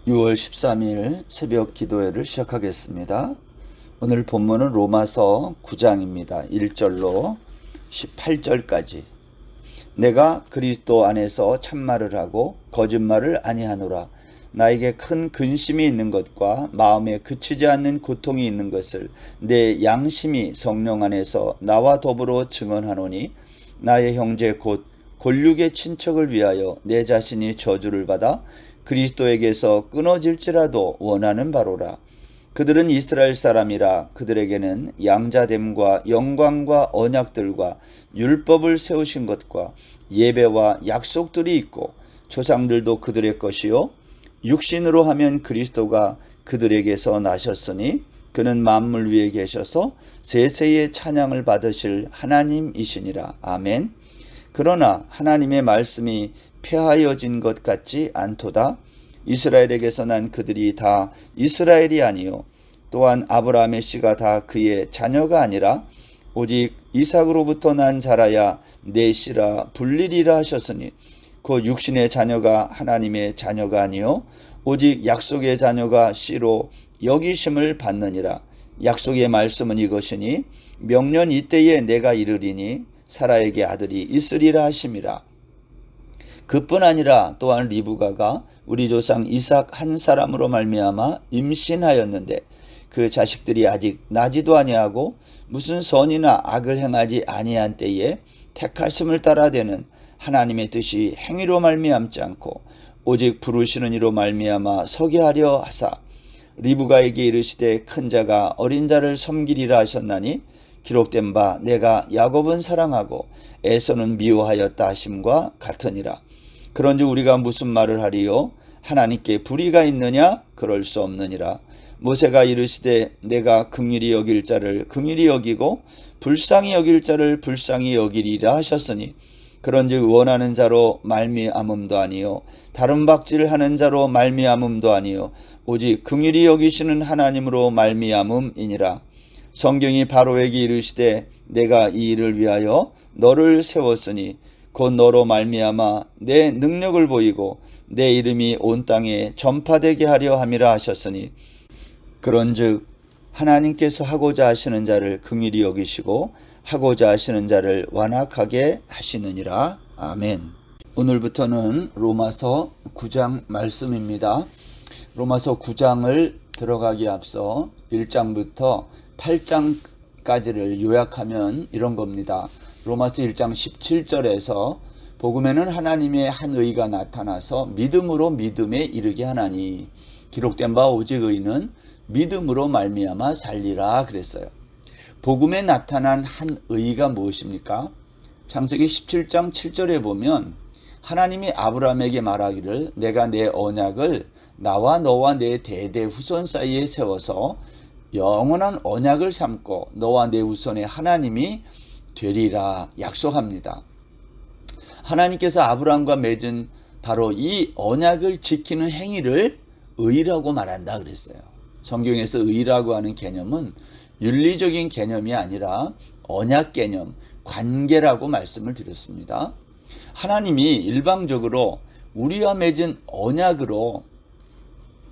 6월 13일 새벽 기도회를 시작하겠습니다. 오늘 본문은 로마서 9장입니다. 1절로 18절까지. 내가 그리스도 안에서 참말을 하고 거짓말을 아니하노라. 나에게 큰 근심이 있는 것과 마음에 그치지 않는 고통이 있는 것을 내 양심이 성령 안에서 나와 더불어 증언하노니, 나의 형제 곧 골육의 친척을 위하여 내 자신이 저주를 받아 그리스도에게서 끊어질지라도 원하는 바로라. 그들은 이스라엘 사람이라. 그들에게는 양자됨과 영광과 언약들과 율법을 세우신 것과 예배와 약속들이 있고, 조상들도 그들의 것이요 육신으로 하면 그리스도가 그들에게서 나셨으니 그는 만물 위에 계셔서 세세의 찬양을 받으실 하나님이시니라. 아멘. 그러나 하나님의 말씀이 폐하여진 것 같지 않도다. 이스라엘에게서 난 그들이 다 이스라엘이 아니요 또한 아브라함의 씨가 다 그의 자녀가 아니라 오직 이삭으로부터 난 자라야 내 씨라 불리리라 하셨으니, 그 육신의 자녀가 하나님의 자녀가 아니요 오직 약속의 자녀가 씨로 여기심을 받느니라. 약속의 말씀은 이것이니, 명년 이때에 내가 이르리니 사라에게 아들이 있으리라 하심이라. 그뿐 아니라 또한 리브가가 우리 조상 이삭 한 사람으로 말미암아 임신하였는데, 그 자식들이 아직 나지도 아니하고 무슨 선이나 악을 행하지 아니한 때에 택하심을 따라 되는 하나님의 뜻이 행위로 말미암지 않고 오직 부르시는 이로 말미암아 서게 하려 하사, 리브가에게 이르시되 큰 자가 어린 자를 섬기리라 하셨나니, 기록된 바 내가 야곱은 사랑하고 에서는 미워하였다 하심과 같으니라. 그런즉 우리가 무슨 말을 하리요? 하나님께 불의가 있느냐? 그럴 수 없느니라. 모세가 이르시되 내가 긍휼히 여길 자를 긍휼히 여기고 불쌍히 여길 자를 불쌍히 여기리라 하셨으니, 그런즉 원하는 자로 말미암음도 아니요 다른 박질을 하는 자로 말미암음도 아니요 오직 긍휼히 여기시는 하나님으로 말미암음이니라. 성경이 바로에게 이르시되 내가 이 일을 위하여 너를 세웠으니 곧 너로 말미암아 내 능력을 보이고 내 이름이 온 땅에 전파되게 하려 함이라 하셨으니, 그런즉 하나님께서 하고자 하시는 자를 긍휼히 여기시고 하고자 하시는 자를 완악하게 하시느니라. 아멘. 오늘부터는 로마서 9장 말씀입니다. 로마서 9장을 들어가기에 앞서 1장부터 8장까지를 요약하면 이런 겁니다. 로마서 1장 17절에서 복음에는 하나님의 한 의가 나타나서 믿음으로 믿음에 이르게 하나니, 기록된 바 오직 의는 믿음으로 말미암아 살리라 그랬어요. 복음에 나타난 한 의가 무엇입니까? 창세기 17장 7절에 보면 하나님이 아브라함에게 말하기를 내가 내 언약을 나와 너와 내 대대 후손 사이에 세워서 영원한 언약을 삼고 너와 내 후손의 하나님이 되리라 약속합니다. 하나님께서 아브라함과 맺은 바로 이 언약을 지키는 행위를 의라고 말한다 그랬어요. 성경에서 의라고 하는 개념은 윤리적인 개념이 아니라 언약 개념, 관계라고 말씀을 드렸습니다. 하나님이 일방적으로 우리와 맺은 언약으로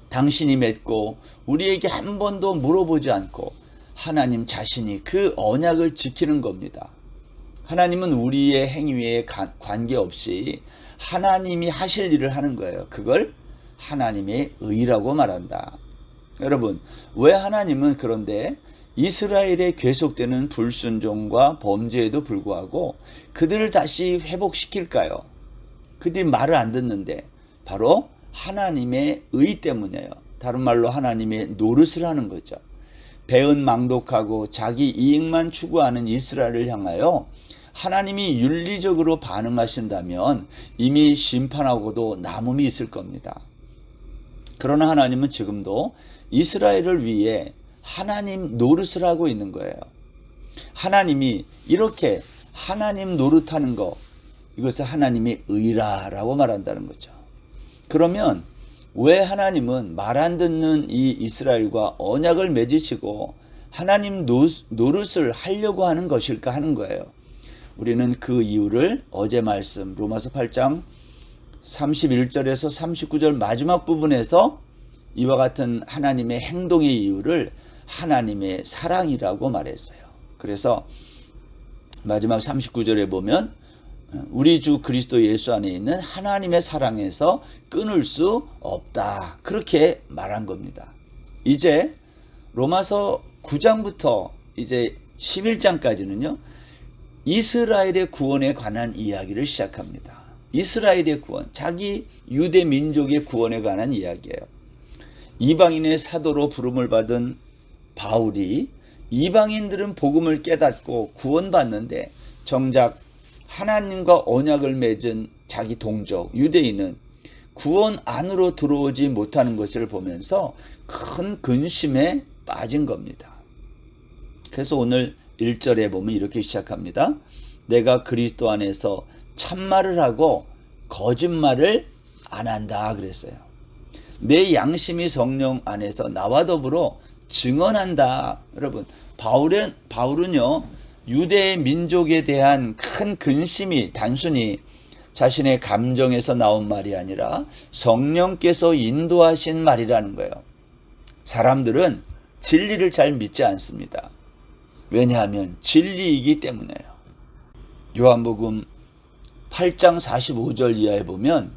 당신이 맺고 우리에게 한 번도 물어보지 않고 하나님 자신이 그 언약을 지키는 겁니다. 하나님은 우리의 행위에 관계없이 하나님이 하실 일을 하는 거예요. 그걸 하나님의 의라고 말한다. 여러분, 왜 하나님은 그런데 이스라엘에 계속되는 불순종과 범죄에도 불구하고 그들을 다시 회복시킬까요? 그들이 말을 안 듣는데 바로 하나님의 의 때문이에요. 다른 말로 하나님의 노릇을 하는 거죠. 배은망덕하고 자기 이익만 추구하는 이스라엘을 향하여 하나님이 윤리적으로 반응하신다면 이미 심판하고도 남음이 있을 겁니다. 그러나 하나님은 지금도 이스라엘을 위해 하나님 노릇을 하고 있는 거예요. 하나님이 이렇게 하나님 노릇하는 거, 이것을 하나님의 의라라고 말한다는 거죠. 그러면 왜 하나님은 말 안 듣는 이 이스라엘과 언약을 맺으시고 하나님 노릇을 하려고 하는 것일까 하는 거예요. 우리는 그 이유를 어제 말씀 로마서 8장 31절에서 39절 마지막 부분에서 이와 같은 하나님의 행동의 이유를 하나님의 사랑이라고 말했어요. 그래서 마지막 39절에 보면 우리 주 그리스도 예수 안에 있는 하나님의 사랑에서 끊을 수 없다. 그렇게 말한 겁니다. 이제 로마서 9장부터 이제 11장까지는요. 이스라엘의 구원에 관한 이야기를 시작합니다. 이스라엘의 구원, 자기 유대 민족의 구원에 관한 이야기예요. 이방인의 사도로 부름을 받은 바울이 이방인들은 복음을 깨닫고 구원받는데 정작 하나님과 언약을 맺은 자기 동족 유대인은 구원 안으로 들어오지 못하는 것을 보면서 큰 근심에 빠진 겁니다. 그래서 오늘 1절에 보면 이렇게 시작합니다. 내가 그리스도 안에서 참말을 하고 거짓말을 안 한다 그랬어요. 내 양심이 성령 안에서 나와 더불어 증언한다. 여러분, 바울은요 유대 민족에 대한 큰 근심이 단순히 자신의 감정에서 나온 말이 아니라 성령께서 인도하신 말이라는 거예요. 사람들은 진리를 잘 믿지 않습니다. 왜냐하면 진리이기 때문에요. 요한복음 8장 45절 이하에 보면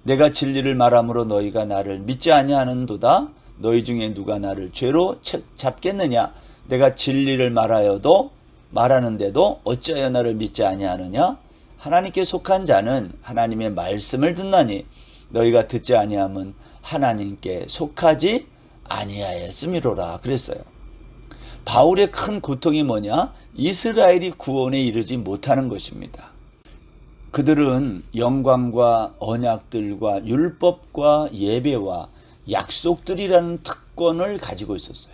내가 진리를 말함으로 너희가 나를 믿지 아니하는도다. 너희 중에 누가 나를 죄로 잡겠느냐. 내가 진리를 말하는데도 어찌하여 나를 믿지 아니하느냐. 하나님께 속한 자는 하나님의 말씀을 듣나니 너희가 듣지 아니함은 하나님께 속하지 아니하였음이로라 그랬어요. 바울의 큰 고통이 뭐냐? 이스라엘이 구원에 이르지 못하는 것입니다. 그들은 영광과 언약들과 율법과 예배와 약속들이라는 특권을 가지고 있었어요.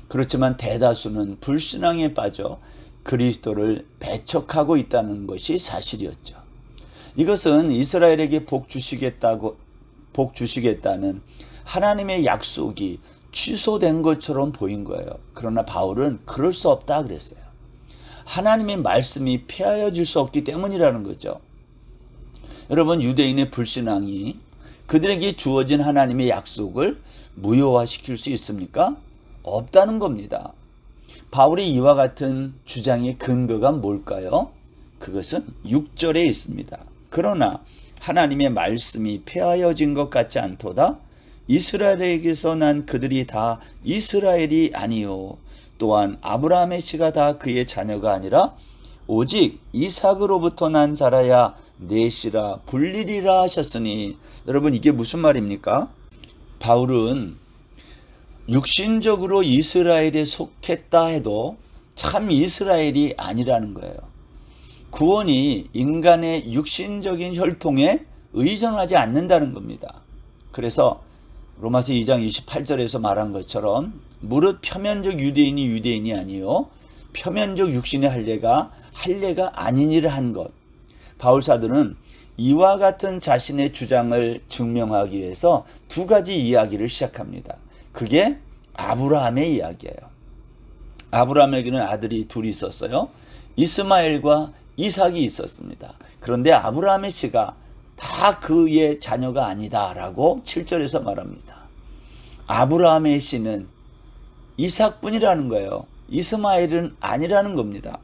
그렇지만 대다수는 불신앙에 빠져 그리스도를 배척하고 있다는 것이 사실이었죠. 이것은 이스라엘에게 복 주시겠다는 하나님의 약속이 취소된 것처럼 보인 거예요. 그러나 바울은 그럴 수 없다 그랬어요. 하나님의 말씀이 폐하여질 수 없기 때문이라는 거죠. 여러분, 유대인의 불신앙이 그들에게 주어진 하나님의 약속을 무효화시킬 수 있습니까? 없다는 겁니다. 바울이 이와 같은 주장의 근거가 뭘까요? 그것은 6절에 있습니다. 그러나 하나님의 말씀이 폐하여진 것 같지 않도다. 이스라엘에게서 난 그들이 다 이스라엘이 아니요 또한 아브라함의 씨가 다 그의 자녀가 아니라 오직 이삭으로부터 난 자라야 내 씨라 불리리라 하셨으니. 여러분, 이게 무슨 말입니까? 바울은 육신적으로 이스라엘에 속했다 해도 참 이스라엘이 아니라는 거예요. 구원이 인간의 육신적인 혈통에 의존하지 않는다는 겁니다. 그래서 로마서 2장 28절에서 말한 것처럼 무릇 표면적 유대인이 아니요 표면적 육신의 할례가 아니니라 한 것. 바울 사도는 이와 같은 자신의 주장을 증명하기 위해서 두 가지 이야기를 시작합니다. 그게 아브라함의 이야기예요. 아브라함에게는 아들이 둘이 있었어요. 이스마엘과 이삭이 있었습니다. 그런데 아브라함의 씨가 다 그의 자녀가 아니다라고 7절에서 말합니다. 아브라함의 씨는 이삭뿐이라는 거예요. 이스마엘은 아니라는 겁니다.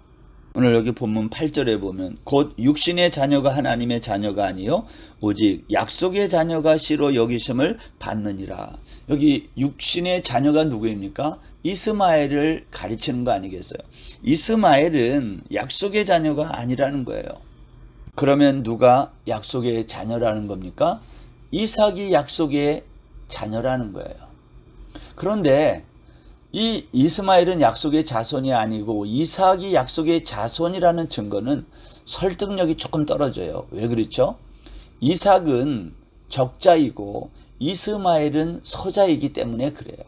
오늘 여기 본문 8절에 보면 곧 육신의 자녀가 하나님의 자녀가 아니요 오직 약속의 자녀가 씨로 여기심을 받느니라. 여기 육신의 자녀가 누구입니까? 이스마엘을 가리치는 거 아니겠어요? 이스마엘은 약속의 자녀가 아니라는 거예요. 그러면 누가 약속의 자녀라는 겁니까? 이삭이 약속의 자녀라는 거예요. 그런데 이 이스마엘은 약속의 자손이 아니고 이삭이 약속의 자손이라는 증거는 설득력이 조금 떨어져요. 왜 그렇죠? 이삭은 적자이고 이스마엘은 서자이기 때문에 그래요.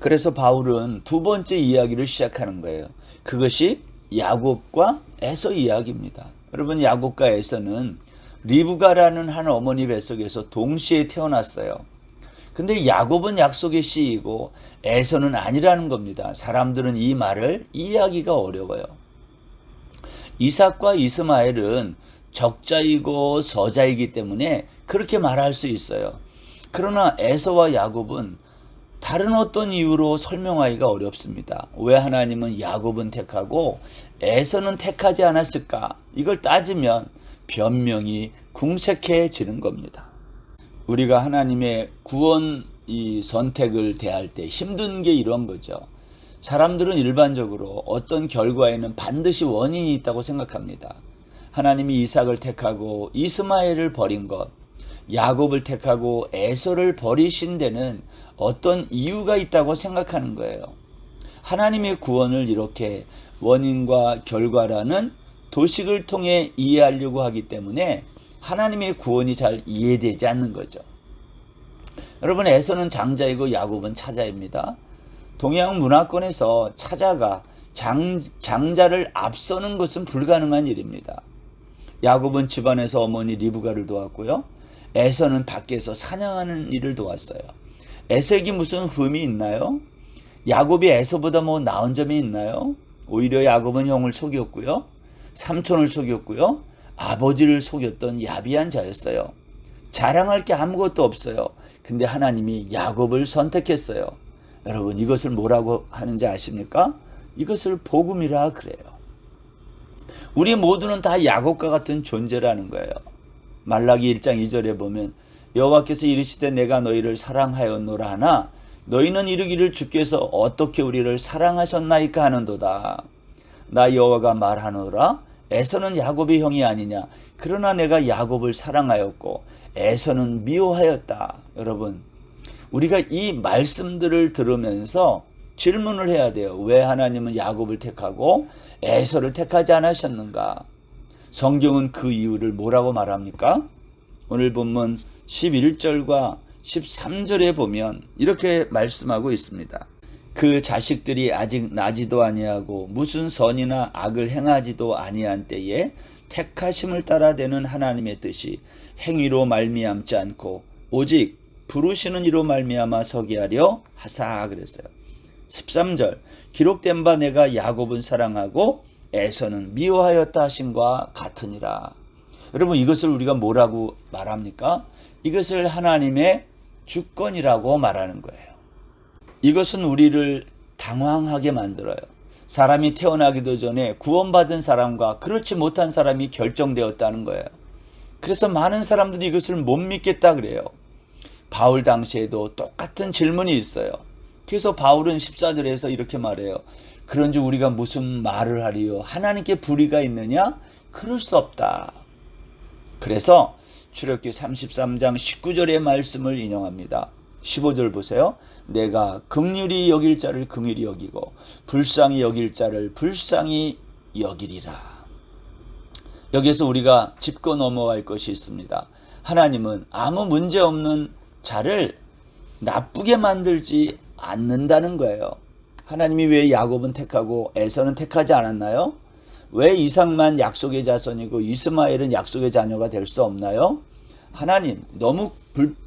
그래서 바울은 두 번째 이야기를 시작하는 거예요. 그것이 야곱과 에서 이야기입니다. 여러분, 야곱과 에서는 리브가라는 한 어머니 뱃속에서 동시에 태어났어요. 근데 야곱은 약속의 씨이고 에서는 아니라는 겁니다. 사람들은 이 말을 이해하기가 어려워요. 이삭과 이스마엘은 적자이고 서자이기 때문에 그렇게 말할 수 있어요. 그러나 에서와 야곱은 다른 어떤 이유로 설명하기가 어렵습니다. 왜 하나님은 야곱은 택하고 에서는 택하지 않았을까? 이걸 따지면 변명이 궁색해지는 겁니다. 우리가 하나님의 구원 선택을 대할 때 힘든 게 이런 거죠. 사람들은 일반적으로 어떤 결과에는 반드시 원인이 있다고 생각합니다. 하나님이 이삭을 택하고 이스마엘을 버린 것, 야곱을 택하고 에서를 버리신 데는 어떤 이유가 있다고 생각하는 거예요. 하나님의 구원을 이렇게 원인과 결과라는 도식을 통해 이해하려고 하기 때문에 하나님의 구원이 잘 이해되지 않는 거죠. 여러분, 에서는 장자이고 야곱은 차자입니다. 동양 문화권에서 차자가 장자를 앞서는 것은 불가능한 일입니다. 야곱은 집안에서 어머니 리브가를 도왔고요. 에서는 밖에서 사냥하는 일을 도왔어요. 에서에게 무슨 흠이 있나요? 야곱이 에서보다 뭐 나은 점이 있나요? 오히려 야곱은 형을 속였고요. 삼촌을 속였고요. 아버지를 속였던 야비한 자였어요. 자랑할 게 아무것도 없어요. 근데 하나님이 야곱을 선택했어요. 여러분, 이것을 뭐라고 하는지 아십니까? 이것을 복음이라 그래요. 우리 모두는 다 야곱과 같은 존재라는 거예요. 말라기 1장 2절에 보면 여호와께서 이르시되 내가 너희를 사랑하였노라 하나 너희는 이르기를 주께서 어떻게 우리를 사랑하셨나이까 하는도다. 나 여호와가 말하노라 에서는 야곱의 형이 아니냐. 그러나 내가 야곱을 사랑하였고 에서는 미워하였다. 여러분, 우리가 이 말씀들을 들으면서 질문을 해야 돼요. 왜 하나님은 야곱을 택하고 에서를 택하지 않으셨는가? 성경은 그 이유를 뭐라고 말합니까? 오늘 본문 11절과 13절에 보면 이렇게 말씀하고 있습니다. 그 자식들이 아직 나지도 아니하고 무슨 선이나 악을 행하지도 아니한 때에 택하심을 따라 되는 하나님의 뜻이 행위로 말미암지 않고 오직 부르시는 이로 말미암아 서게 하려 하사 그랬어요. 13절 기록된 바 내가 야곱은 사랑하고 에서는 미워하였다 하신과 같으니라. 여러분, 이것을 우리가 뭐라고 말합니까? 이것을 하나님의 주권이라고 말하는 거예요. 이것은 우리를 당황하게 만들어요. 사람이 태어나기도 전에 구원받은 사람과 그렇지 못한 사람이 결정되었다는 거예요. 그래서 많은 사람들이 이것을 못 믿겠다 그래요. 바울 당시에도 똑같은 질문이 있어요. 그래서 바울은 14절에서 이렇게 말해요. 그런즉 우리가 무슨 말을 하리요? 하나님께 불의가 있느냐? 그럴 수 없다. 그래서 출애굽기 33장 19절의 말씀을 인용합니다. 15절 보세요. 내가 긍휼히 여길 자를 긍휼히 여기고 불쌍히 여길 자를 불쌍히 여기리라. 여기에서 우리가 짚고 넘어갈 것이 있습니다. 하나님은 아무 문제 없는 자를 나쁘게 만들지 않는다는 거예요. 하나님이 왜 야곱은 택하고 에서는 택하지 않았나요? 왜 이삭만 약속의 자손이고 이스마엘은 약속의 자녀가 될 수 없나요? 하나님 너무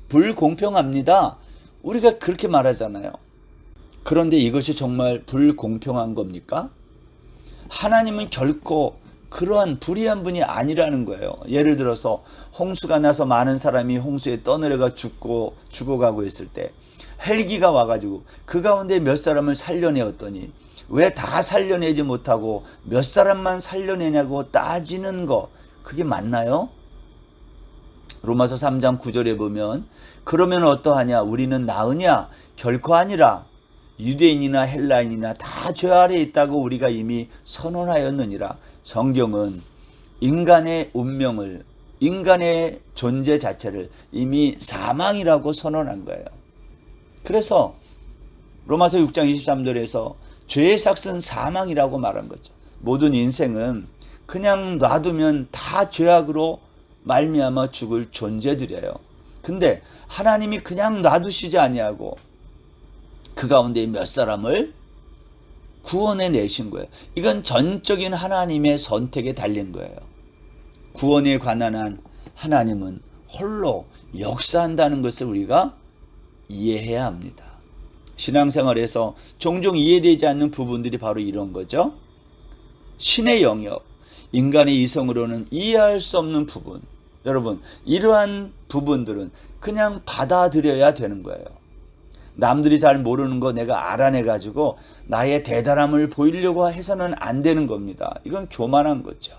불공평합니다. 우리가 그렇게 말하잖아요. 그런데 이것이 정말 불공평한 겁니까? 하나님은 결코 그러한 불의한 분이 아니라는 거예요. 예를 들어서 홍수가 나서 많은 사람이 홍수에 떠내려가 죽어가고 있을 때 헬기가 와가지고 그 가운데 몇 사람을 살려내었더니 왜 다 살려내지 못하고 몇 사람만 살려내냐고 따지는 거, 그게 맞나요? 로마서 3장 9절에 보면 그러면 어떠하냐? 우리는 나으냐? 결코 아니라 유대인이나 헬라인이나 다 죄 아래에 있다고 우리가 이미 선언하였느니라. 성경은 인간의 운명을, 인간의 존재 자체를 이미 사망이라고 선언한 거예요. 그래서 로마서 6장 23절에서 죄의 삭은 사망이라고 말한 거죠. 모든 인생은 그냥 놔두면 다 죄악으로 말미암아 죽을 존재들이에요. 근데 하나님이 그냥 놔두시지 아니하고 그 가운데 몇 사람을 구원해 내신 거예요. 이건 전적인 하나님의 선택에 달린 거예요. 구원에 관한 한 하나님은 홀로 역사한다는 것을 우리가 이해해야 합니다. 신앙생활에서 종종 이해되지 않는 부분들이 바로 이런 거죠. 신의 영역, 인간의 이성으로는 이해할 수 없는 부분, 여러분, 이러한 부분들은 그냥 받아들여야 되는 거예요. 남들이 잘 모르는 거 내가 알아내가지고 나의 대단함을 보이려고 해서는 안 되는 겁니다. 이건 교만한 거죠.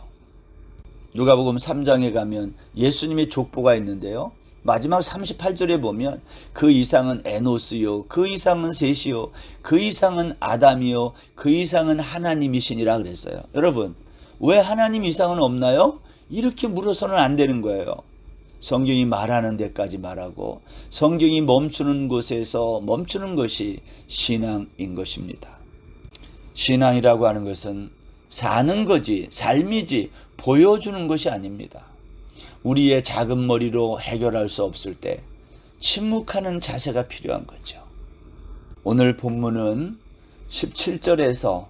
누가복음 3장에 가면 예수님의 족보가 있는데요. 마지막 38절에 보면 그 이상은 에노스요, 그 이상은 셋이요, 그 이상은 아담이요, 그 이상은 하나님이시니라 그랬어요. 여러분, 왜 하나님 이상은 없나요? 이렇게 물어서는 안 되는 거예요. 성경이 말하는 데까지 말하고 성경이 멈추는 곳에서 멈추는 것이 신앙인 것입니다. 신앙이라고 하는 것은 사는 거지, 삶이지 보여주는 것이 아닙니다. 우리의 작은 머리로 해결할 수 없을 때 침묵하는 자세가 필요한 거죠. 오늘 본문은 17절에서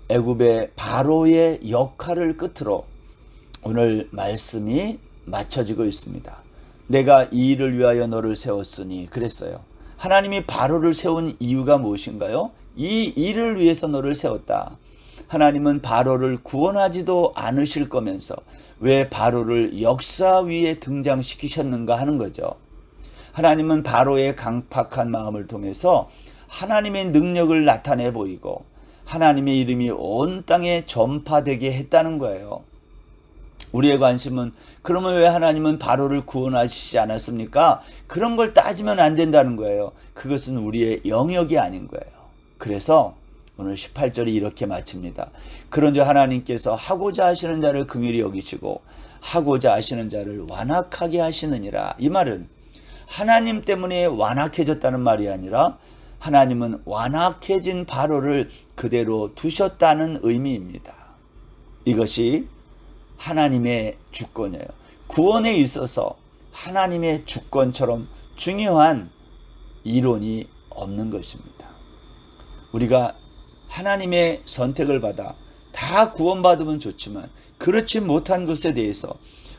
애굽의 바로의 역할을 끝으로 오늘 말씀이 맞춰지고 있습니다. 내가 이 일을 위하여 너를 세웠으니 그랬어요. 하나님이 바로를 세운 이유가 무엇인가요? 이 일을 위해서 너를 세웠다. 하나님은 바로를 구원하지도 않으실 거면서 왜 바로를 역사 위에 등장시키셨는가 하는 거죠. 하나님은 바로의 강팍한 마음을 통해서 하나님의 능력을 나타내 보이고 하나님의 이름이 온 땅에 전파되게 했다는 거예요. 우리의 관심은 그러면 왜 하나님은 바로를 구원하시지 않았습니까? 그런 걸 따지면 안 된다는 거예요. 그것은 우리의 영역이 아닌 거예요. 그래서 오늘 18절이 이렇게 마칩니다. 그런즉 하나님께서 하고자 하시는 자를 긍휼히 여기시고 하고자 하시는 자를 완악하게 하시느니라. 이 말은 하나님 때문에 완악해졌다는 말이 아니라 하나님은 완악해진 바로를 그대로 두셨다는 의미입니다. 이것이 하나님의 주권이에요. 구원에 있어서 하나님의 주권처럼 중요한 이론이 없는 것입니다. 우리가 하나님의 선택을 받아 다 구원받으면 좋지만 그렇지 못한 것에 대해서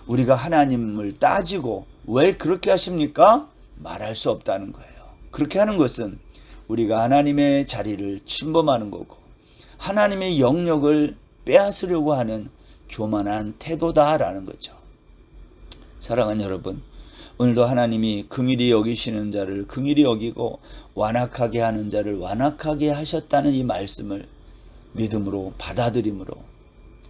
우리가 하나님을 따지고 왜 그렇게 하십니까? 말할 수 없다는 거예요. 그렇게 하는 것은 우리가 하나님의 자리를 침범하는 거고 하나님의 영역을 빼앗으려고 하는 교만한 태도다라는 거죠. 사랑하는 여러분, 오늘도 하나님이 긍휼히 여기시는 자를 긍휼히 여기고 완악하게 하는 자를 완악하게 하셨다는 이 말씀을 믿음으로 받아들임으로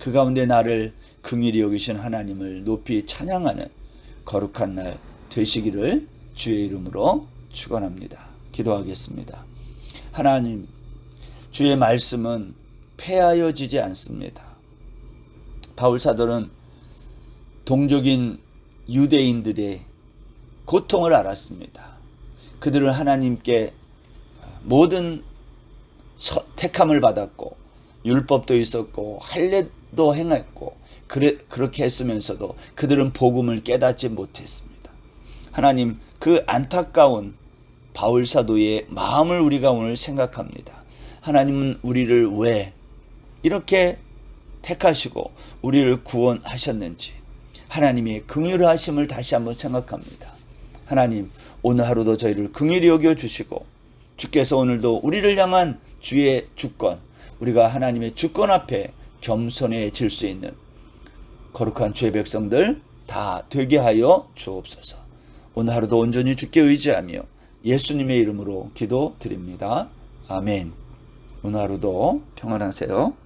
그 가운데 나를 긍휼히 여기신 하나님을 높이 찬양하는 거룩한 날 되시기를 주의 이름으로 축원합니다. 기도하겠습니다. 하나님, 주의 말씀은 폐하여지지 않습니다. 바울 사도는 동족인 유대인들의 고통을 알았습니다. 그들은 하나님께 모든 택함을 받았고 율법도 있었고 할례도 행했고 그렇게 했으면서도 그들은 복음을 깨닫지 못했습니다. 하나님, 그 안타까운 바울 사도의 마음을 우리가 오늘 생각합니다. 하나님은 우리를 왜 이렇게 택하시고 우리를 구원하셨는지 하나님의 긍휼하심을 다시 한번 생각합니다. 하나님, 오늘 하루도 저희를 긍휼히 여겨주시고 주께서 오늘도 우리를 향한 주의 주권, 우리가 하나님의 주권 앞에 겸손해질 수 있는 거룩한 주의 백성들 다 되게 하여 주옵소서. 오늘 하루도 온전히 주께 의지하며 예수님의 이름으로 기도드립니다. 아멘. 오늘 하루도 평안하세요.